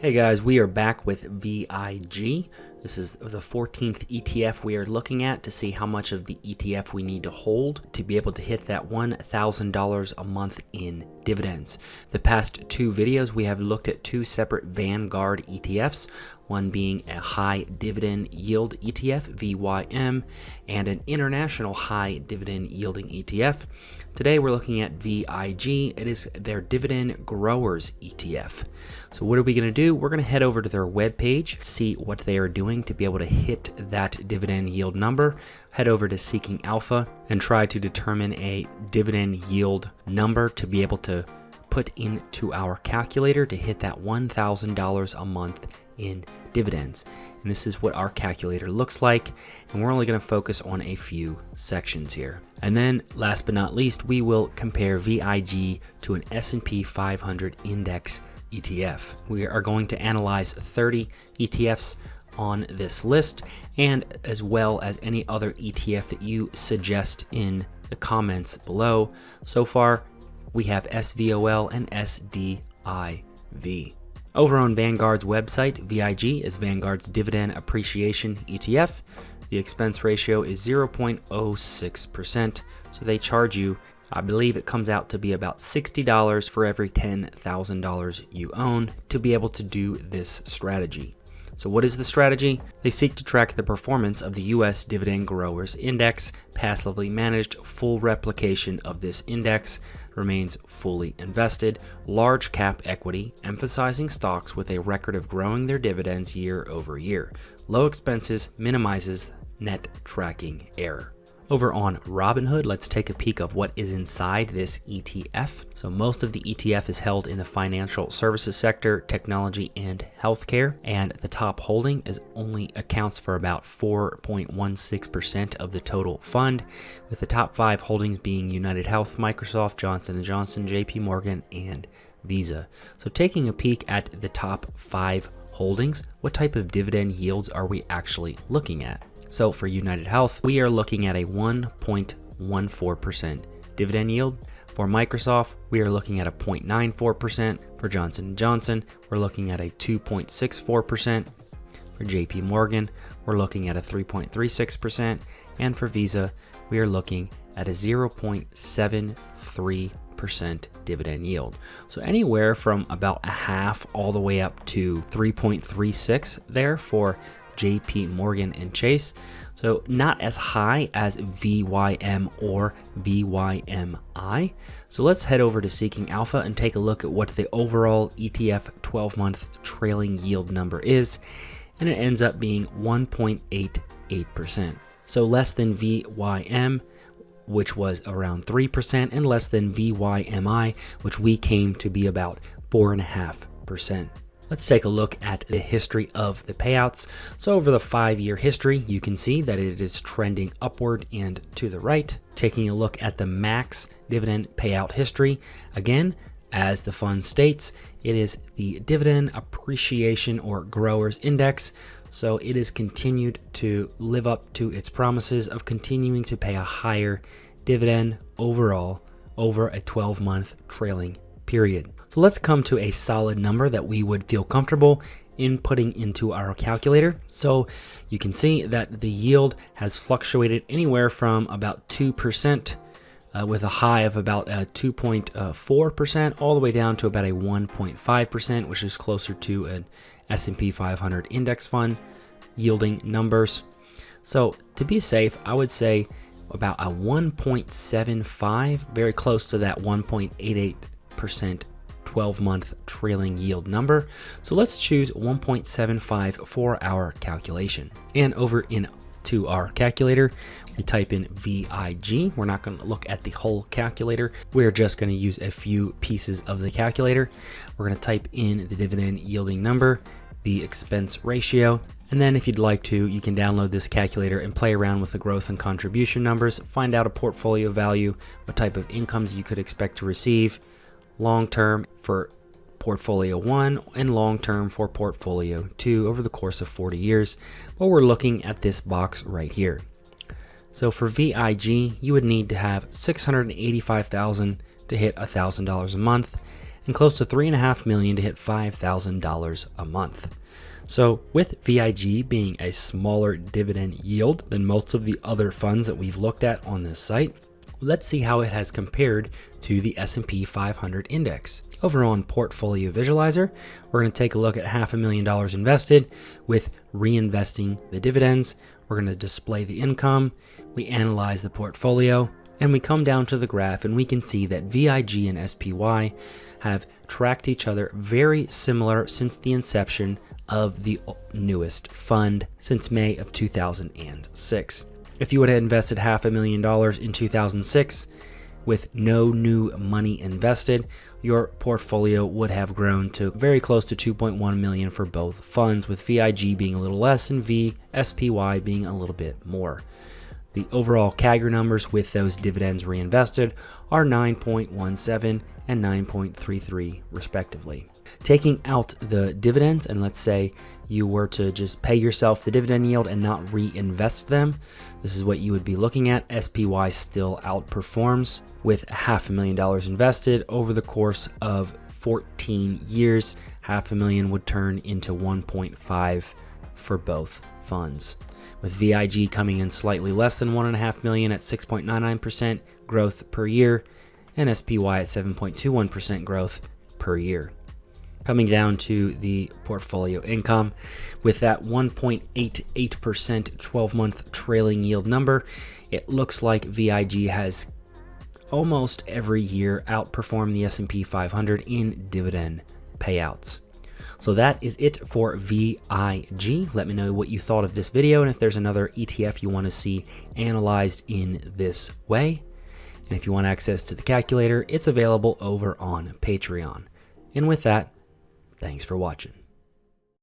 Hey guys, we are back with VIG. This is the 14th ETF we are looking at to see how much of the ETF we need to hold to be able to hit that $1,000 a month in dividends. The past two videos we have looked at two separate Vanguard ETFs, one being a high dividend yield ETF, VYM, and an international high dividend yielding ETF. Today we're looking at VIG. It is their dividend growers ETF. So what are we going to do? We're going to head over to their webpage, see what they are doing to be able to hit that dividend yield number. Head over to Seeking Alpha and try to determine a dividend yield number to be able to put into our calculator to hit that $1,000 a month in dividends. And this is what our calculator looks like, and we're only going to focus on a few sections here. And then last but not least, we will compare VIG to an S&P 500 index ETF. We are going to analyze 30 ETFs on this list, and as well as any other ETF that you suggest in the comments below. So far, we have SVOL and SDIV. Over on Vanguard's website, VIG is Vanguard's Dividend Appreciation ETF. The expense ratio is 0.06%, so they charge you, I believe it comes out to be about $60 for every $10,000 you own to be able to do this strategy. So what is the strategy? They seek to track the performance of the U.S. Dividend Growers Index, passively managed. Full replication of this index, remains fully invested, large cap equity, emphasizing stocks with a record of growing their dividends year over year. Low expenses, minimizes net tracking error. Over on Robinhood, let's take a peek of what is inside this ETF. So most of the ETF is held in the financial services sector, technology, and healthcare. And the top holding only accounts for about 4.16% of the total fund, with the top 5 holdings being United Health, Microsoft, Johnson & Johnson, JP Morgan, and Visa. So taking a peek at the top 5 holdings, what type of dividend yields are we actually looking at? So for United Health, we are looking at a 1.14% dividend yield. For Microsoft, we are looking at a 0.94%. For Johnson & Johnson, we're looking at a 2.64%. For JP Morgan, we're looking at a 3.36%. And for Visa, we are looking at a 0.73% dividend yield. So anywhere from about a half all the way up to 3.36 there for JP Morgan and Chase. So not as high as VYM or VYMI. So let's head over to Seeking Alpha and take a look at what the overall ETF 12-month trailing yield number is. And it ends up being 1.88%. So less than VYM, which was around 3%, and less than VYMI, which we came to be about 4.5%. Let's take a look at the history of the payouts. So over the 5-year history, you can see that it is trending upward and to the right. Taking a look at the max dividend payout history, again, as the fund states, it is the dividend appreciation or growers index. So it has continued to live up to its promises of continuing to pay a higher dividend overall over a 12-month trailing period. So let's come to a solid number that we would feel comfortable in putting into our calculator. So you can see that the yield has fluctuated anywhere from about 2% with a high of about 2.4% all the way down to about a 1.5%, which is closer to an S&P 500 index fund yielding numbers. So to be safe, I would say about a 1.75, very close to that 1.88% 12-month trailing yield number. So let's choose 1.75 for our calculation. And over into our calculator, we type in VIG. We're not going to look at the whole calculator. We're just going to use a few pieces of the calculator. We're going to type in the dividend yielding number, the expense ratio, and then if you'd like to, you can download this calculator and play around with the growth and contribution numbers, find out a portfolio value, what type of incomes you could expect to receive, long-term for portfolio 1 and long-term for portfolio 2 over the course of 40 years. But we're looking at this box right here. So for VIG, you would need to have $685,000 to hit $1,000 a month. and close to $3.5 million to hit $5,000 a month. So with VIG being a smaller dividend yield than most of the other funds that we've looked at on this site, let's see how it has compared to the S&P 500 index. Over on Portfolio Visualizer, we're going to take a look at $500,000 invested with reinvesting the dividends. We're going to display the income, we analyze the portfolio, and we come down to the graph and we can see that VIG and SPY have tracked each other very similar since the inception of the newest fund since May of 2006. If you would have invested $500,000 in 2006 with no new money invested, your portfolio would have grown to very close to $2.1 million for both funds, with VIG being a little less and SPY being a little bit more. The overall CAGR numbers with those dividends reinvested are 9.17 and 9.33 respectively. Taking out the dividends, and let's say you were to just pay yourself the dividend yield and not reinvest them, this is what you would be looking at. SPY still outperforms with $500,000 invested over the course of 14 years. $500,000 would turn into 1.5 for both funds, with VIG coming in slightly less than $1.5 million at 6.99% growth per year, and SPY at 7.21% growth per year. Coming down to the portfolio income, with that 1.88% 12-month trailing yield number, it looks like VIG has almost every year outperformed the S&P 500 in dividend payouts. So that is it for VIG. Let me know what you thought of this video and if there's another ETF you want to see analyzed in this way. And if you want access to the calculator, it's available over on Patreon. And with that, thanks for watching.